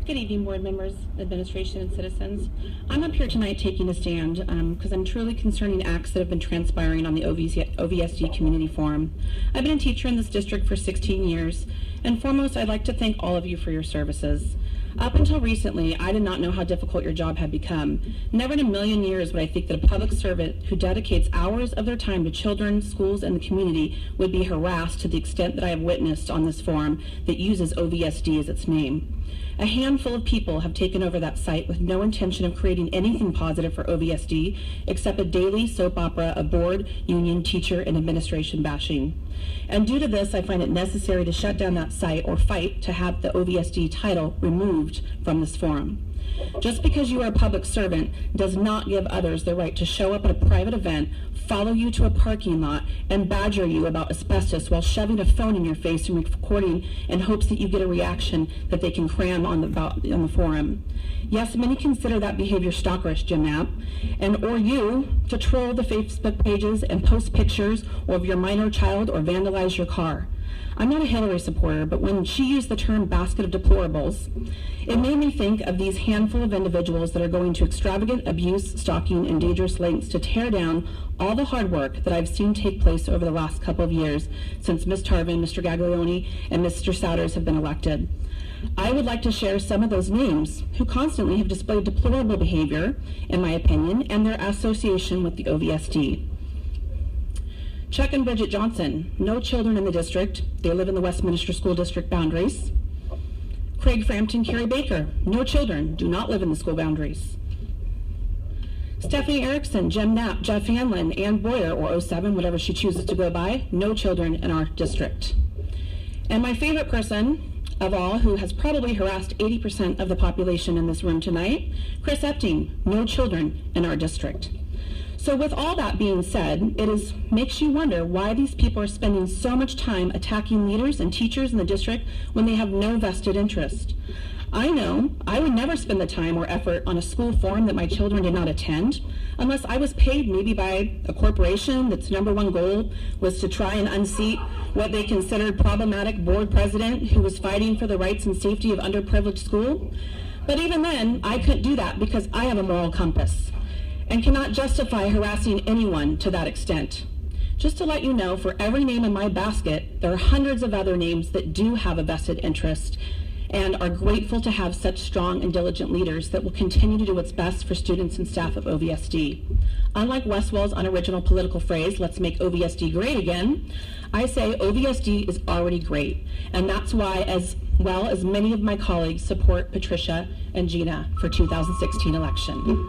Good evening, board members, administration, and citizens. I'm up here tonight taking a stand because I'm truly concerning acts that have been transpiring on the OVSD Community Forum. I've been a teacher in this district for 16 years, and foremost, I'd like to thank all of you for your services. Up until recently, I did not know how difficult your job had become. Never in a million years would I think that a public servant who dedicates hours of their time to children, schools, and the community would be harassed to the extent that I have witnessed on this forum that uses OVSD as its name. A handful of people have taken over that site with no intention of creating anything positive for OVSD except a daily soap opera of board, union, teacher, and administration bashing. And due to this, I find it necessary to shut down that site or fight to have the OVSD title removed from this forum. Just because you are a public servant does not give others the right to show up at a private event, follow you to a parking lot, and badger you about asbestos while shoving a phone in your face and recording in hopes that you get a reaction that they can cram on the forum. Yes, many consider that behavior stalkerish, Jim Knapp, or you to troll the Facebook pages and post pictures of your minor child or vandalize your car. I'm not a Hillary supporter, but when she used the term basket of deplorables, it made me think of these handful of individuals that are going to extravagant abuse, stalking, and dangerous lengths to tear down all the hard work that I've seen take place over the last couple of years since Ms. Tarvin, Mr. Gaglione, and Mr. Souders have been elected. I would like to share some of those names who constantly have displayed deplorable behavior, in my opinion, and their association with the OVSD. Chuck and Bridget Johnson, no children in the district. They live in the Westminster School District boundaries. Craig Frampton, Carrie Baker, no children, do not live in the school boundaries. Stephanie Erickson, Jim Knapp, Jeff Hanlon, Ann Boyer, or 07, whatever she chooses to go by, no children in our district. And my favorite person of all, who has probably harassed 80% of the population in this room tonight, Chris Epting, no children in our district. So with all that being said, makes you wonder why these people are spending so much time attacking leaders and teachers in the district when they have no vested interest. I know I would never spend the time or effort on a school forum that my children did not attend unless I was paid maybe by a corporation that's #1 goal was to try and unseat what they considered problematic board president who was fighting for the rights and safety of underprivileged school. But even then, I couldn't do that because I have a moral compass and cannot justify harassing anyone to that extent. Just to let you know, for every name in my basket, there are hundreds of other names that do have a vested interest and are grateful to have such strong and diligent leaders that will continue to do what's best for students and staff of OVSD. Unlike Westwell's unoriginal political phrase, let's make OVSD great again, I say OVSD is already great, and that's why, as well as many of my colleagues, support Patricia and Gina for 2016 election.